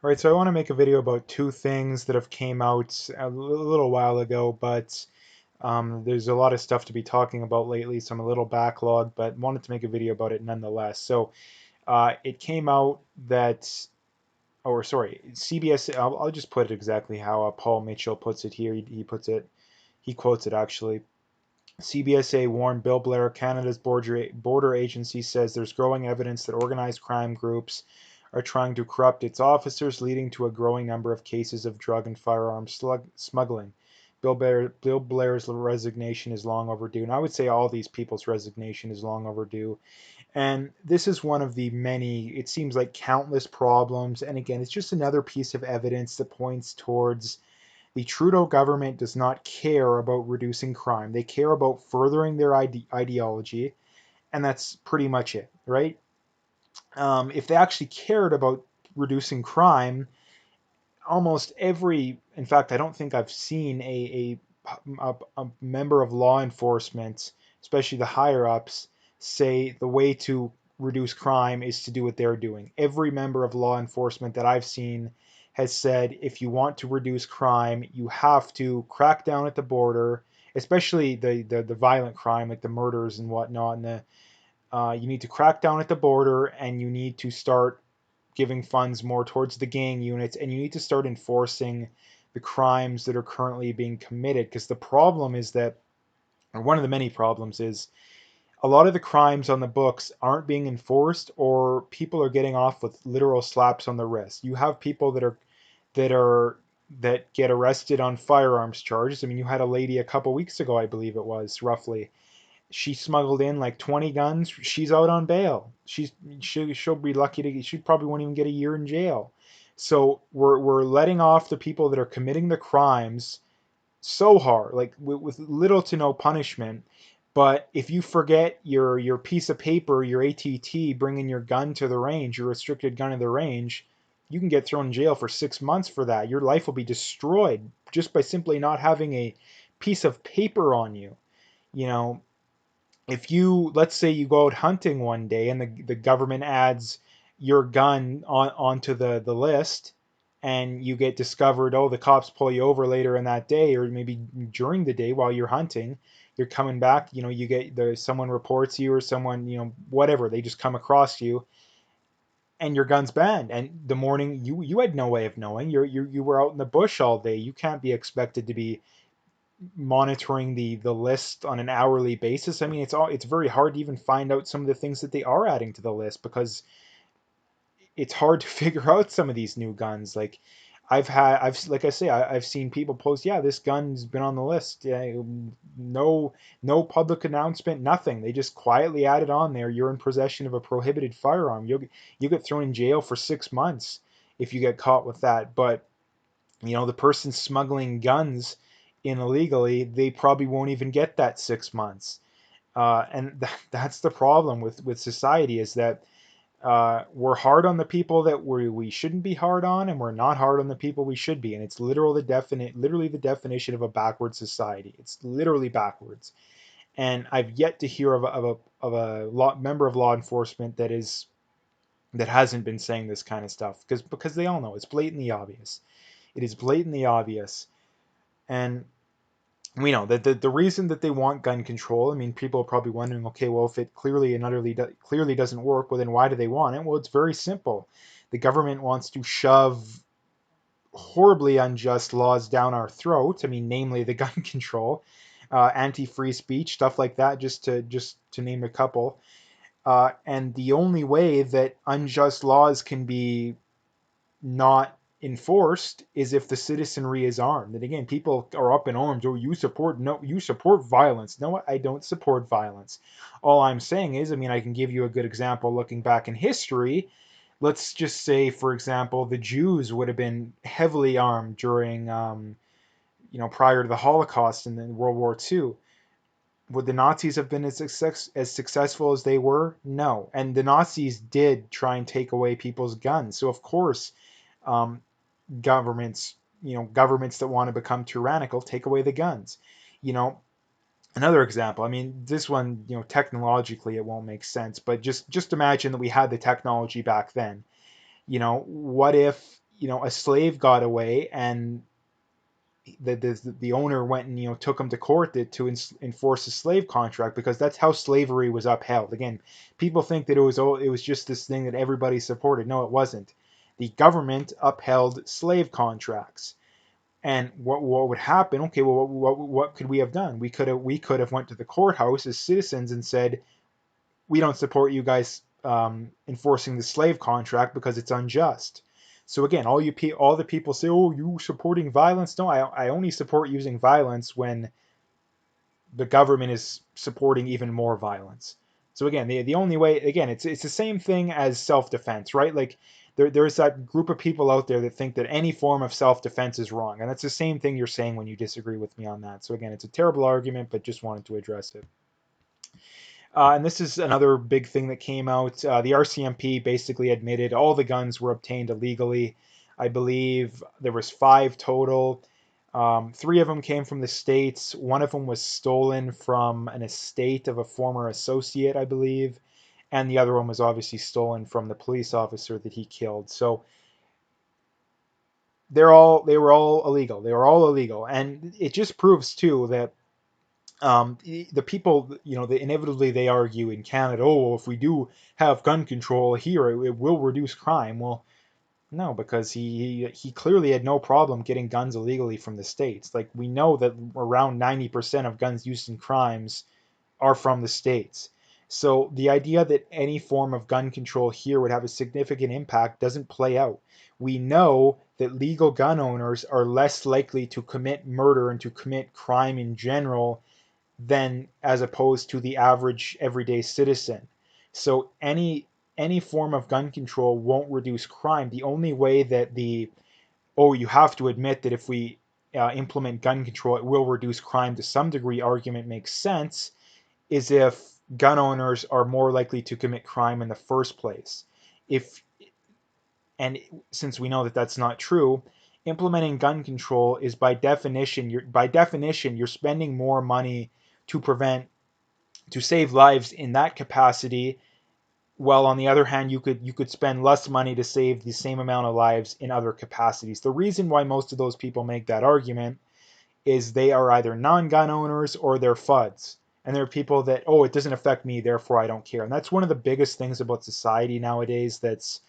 All right, so I want to make a video about two things that have came out a little while ago, but there's a lot of stuff to be talking about lately, so I'm a little backlogged, but wanted to make a video about it nonetheless. So it came out that, or sorry, CBS. I'll just put it exactly how Paul Mitchell puts it here. He puts it, he quotes it actually. CBSA warned Bill Blair, Canada's border agency says there's growing evidence that organized crime groups are trying to corrupt its officers, leading to a growing number of cases of drug and firearm smuggling. Bill Blair's resignation is long overdue. And I would say all these people's resignation is long overdue. And this is one of the many, it seems like countless problems. And again, it's just another piece of evidence that points towards the Trudeau government does not care about reducing crime. They care about furthering their ideology, and that's pretty much it, right? If they actually cared about reducing crime, almost every, in fact, I don't think I've seen a member of law enforcement, especially the higher ups, say the way to reduce crime is to do what they're doing. Every member of law enforcement that I've seen has said if you want to reduce crime, you have to crack down at the border, especially the violent crime like the murders and whatnot. And you need to crack down at the border, and you need to start giving funds more towards the gang units, and you need to start enforcing the crimes that are currently being committed. Because the problem is that, or one of the many problems is, a lot of the crimes on the books aren't being enforced, or people are getting off with literal slaps on the wrist. You have people that are that get arrested on firearms charges. I mean, you had a lady a couple weeks ago, I believe it was, roughly, she smuggled in like 20 guns. She's out on bail. She'll be lucky to, she probably won't even get a year in jail. So we're letting off the people that are committing the crimes so hard, like with little to no punishment. But if you forget your piece of paper, your ATT, bringing your gun to the range, your restricted gun to the range, you can get thrown in jail for 6 months for that. Your life will be destroyed just by simply not having a piece of paper on you. You know, if you, let's say you go out hunting one day and the government adds your gun onto the list, and you get discovered, oh, the cops pull you over later in that day, or maybe during the day while you're hunting, you're coming back, you get someone reports you, or someone, whatever, they just come across you, and your gun's banned. And the morning, you had no way of knowing. You were out in the bush all day. You can't be expected to be monitoring the list on an hourly basis. I mean, it's very hard to even find out some of the things that they are adding to the list, because it's hard to figure out some of these new guns. Like like I say, I've seen people post, yeah, this gun's been on the list. Yeah, no public announcement, nothing. They just quietly added on there. You're in possession of a prohibited firearm. You get thrown in jail for 6 months if you get caught with that. But the person smuggling guns in illegally, they probably won't even get that 6 months. And that's the problem with society, is that we're hard on the people that we shouldn't be hard on, and we're not hard on the people we should be. And it's literally the definition of a backward society. It's literally backwards. And I've yet to hear of a member of law enforcement that hasn't been saying this kind of stuff, because they all know it's blatantly obvious. It is blatantly obvious. And we know that the reason that they want gun control, I mean, people are probably wondering, okay, well, if it clearly doesn't work, well, then why do they want it? Well, it's very simple. The government wants to shove horribly unjust laws down our throat. I mean, namely the gun control, anti-free speech, stuff like that, just to name a couple. And the only way that unjust laws can be not enforced is if the citizenry is armed. And again, people are up in arms. Oh, you support violence. No, I don't support violence. All I'm saying is, I mean, I can give you a good example looking back in history. Let's just say, for example, the Jews would have been heavily armed during, prior to the Holocaust and then World War II. Would the Nazis have been as successful as they were? No. And the Nazis did try and take away people's guns. So of course, um, governments that want to become tyrannical take away the guns. You know, Another example. I mean, this one, technologically it won't make sense, but just imagine that we had the technology back then. What if a slave got away, and the owner went and took him to court to enforce a slave contract, because that's how slavery was upheld. Again, people think that it was just this thing that everybody supported. No, it wasn't. The government upheld slave contracts. And what would happen? Okay, well, what could we have done? We could have went to the courthouse as citizens and said, we don't support you guys enforcing the slave contract because it's unjust. So again, all the people say, "Oh, you supporting violence?" No, I only support using violence when the government is supporting even more violence. So again, the only way, again, it's the same thing as self-defense, right? Like there's that group of people out there that think that any form of self-defense is wrong, and that's the same thing you're saying when you disagree with me on that. So again, it's a terrible argument, but just wanted to address it. And this is another big thing that came out. The RCMP basically admitted all the guns were obtained illegally. I believe there was 5 total. 3 of them came from the States. One of them was stolen from an estate of a former associate, I believe. And the other one was obviously stolen from the police officer that he killed. So they were all illegal. They were all illegal. And it just proves too that the people, inevitably they argue in Canada, oh, well, if we do have gun control here, it will reduce crime. Well, no, because he clearly had no problem getting guns illegally from the States. Like, we know that around 90% of guns used in crimes are from the States. So the idea that any form of gun control here would have a significant impact doesn't play out. We know that legal gun owners are less likely to commit murder and to commit crime in general than as opposed to the average everyday citizen. So any form of gun control won't reduce crime. The only way that you have to admit that if we implement gun control, it will reduce crime to some degree argument makes sense, is if gun owners are more likely to commit crime in the first place. If and since we know that that's not true, implementing gun control is by definition you're spending more money to prevent to save lives in that capacity, while on the other hand you could spend less money to save the same amount of lives in other capacities. The reason why most of those people make that argument is they are either non-gun owners or they're FUDs. And there are people that, oh, it doesn't affect me, therefore I don't care. And that's one of the biggest things about society nowadays, that's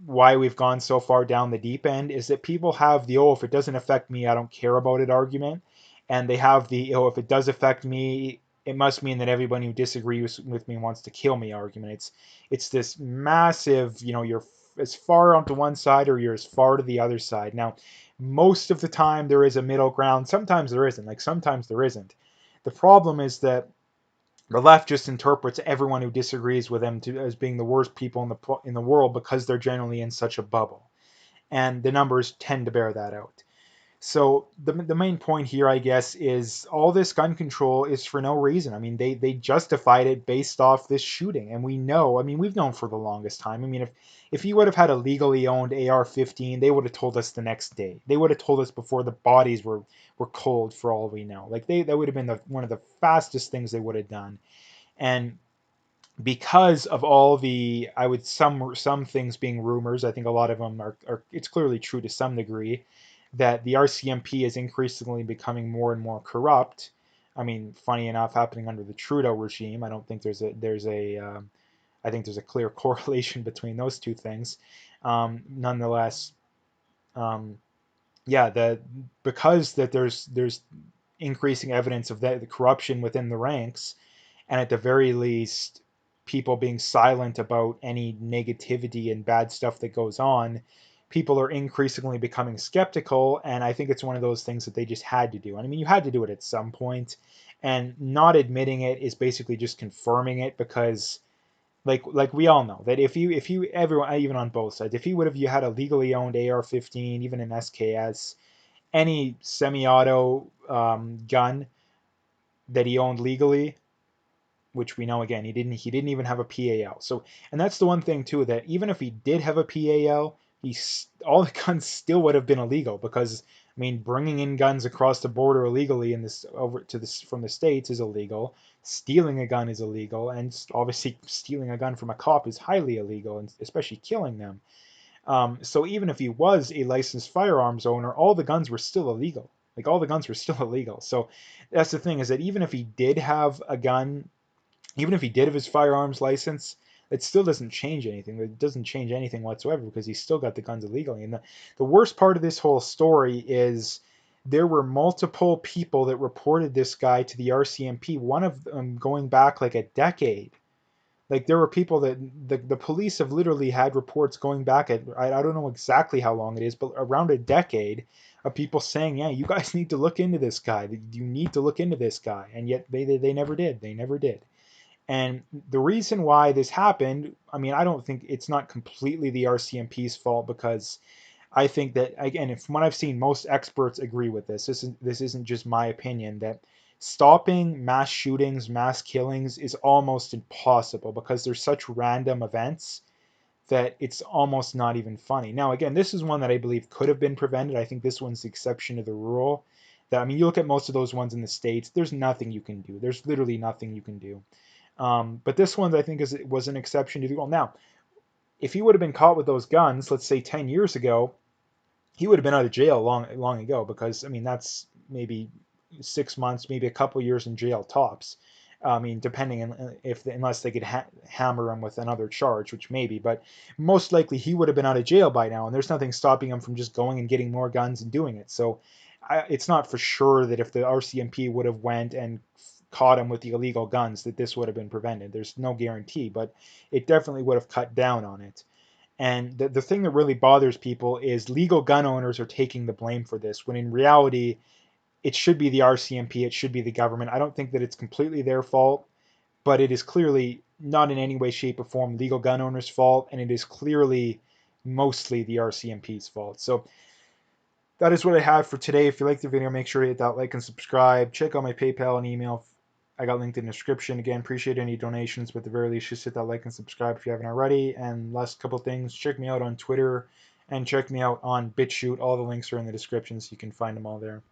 why we've gone so far down the deep end, is that people have the, oh, if it doesn't affect me, I don't care about it argument. And they have the, oh, if it does affect me, it must mean that everybody who disagrees with me wants to kill me argument. It's this massive, you're as far onto one side or you're as far to the other side. Now, most of the time there is a middle ground. Sometimes there isn't. Like, sometimes there isn't. The problem is that the left just interprets everyone who disagrees with them as being the worst people in the world, because they're generally in such a bubble, and the numbers tend to bear that out. So the main point here, I guess, is all this gun control is for no reason. I mean, they justified it based off this shooting, and we know. I mean, we've known for the longest time. I mean, if you would have had a legally owned AR-15, they would have told us the next day. They would have told us before the bodies were cold, for all we know. Like, that would have been one of the fastest things they would have done. And because of all the, I would some things being rumors, I think a lot of them are it's clearly true to some degree, that the RCMP is increasingly becoming more and more corrupt. I mean, funny enough, happening under the Trudeau regime. I don't think I think there's a clear correlation between those two things. Nonetheless, um, yeah, because that there's increasing evidence of the corruption within the ranks, and at the very least, people being silent about any negativity and bad stuff that goes on, people are increasingly becoming skeptical. And I think it's one of those things that they just had to do. I mean, you had to do it at some point, and not admitting it is basically just confirming it, because like we all know that if you everyone, even on both sides, if you had a legally owned AR-15, even an SKS, any semi-auto gun that he owned legally, which we know, again, he didn't even have a PAL. So, and that's the one thing too, that even if he did have a PAL, all the guns still would have been illegal, because I mean, bringing in guns across the border illegally in this over to this from the States is illegal. Stealing a gun is illegal, and obviously stealing a gun from a cop is highly illegal, and especially killing them. So even if he was a licensed firearms owner, all the guns were still illegal. Like all the guns were still illegal. So that's the thing, is that even if he did have a gun, even if he did have his firearms license, it still doesn't change anything. It doesn't change anything whatsoever because he still got the guns illegally. And the worst part of this whole story is there were multiple people that reported this guy to the RCMP, one of them going back like a decade. Like there were people that the police have literally had reports going back at, I don't know exactly how long it is, but around a decade of people saying, yeah, you guys need to look into this guy. You need to look into this guy. And yet they never did. They never did. And the reason why this happened, I mean, I don't think it's not completely the RCMP's fault, because I think that, again, from what I've seen, most experts agree with this. This isn't just my opinion, that stopping mass shootings, mass killings is almost impossible because there's such random events that it's almost not even funny. Now, again, this is one that I believe could have been prevented. I think this one's the exception to the rule. That, I mean, you look at most of those ones in the States, there's nothing you can do. There's literally nothing you can do. But this one, I think, was an exception to the rule. Now, if he would have been caught with those guns, let's say 10 years ago, he would have been out of jail long ago, because, I mean, that's maybe 6 months, maybe a couple years in jail tops. I mean, depending on unless they could hammer him with another charge, which maybe, but most likely he would have been out of jail by now, and there's nothing stopping him from just going and getting more guns and doing it. So it's not for sure that if the RCMP would have went and caught him with the illegal guns, that this would have been prevented. There's no guarantee, but it definitely would have cut down on it. And the thing that really bothers people is legal gun owners are taking the blame for this, when in reality, it should be the RCMP, it should be the government. I don't think that it's completely their fault, but it is clearly not in any way, shape, or form legal gun owners' fault, and it is clearly mostly the RCMP's fault. So that is what I have for today. If you liked the video, make sure to hit that like and subscribe. Check out my PayPal and email. I got linked in the description. Again, appreciate any donations, but at the very least, just hit that like and subscribe if you haven't already. And last couple things, check me out on Twitter and check me out on BitChute. All the links are in the description, so you can find them all there.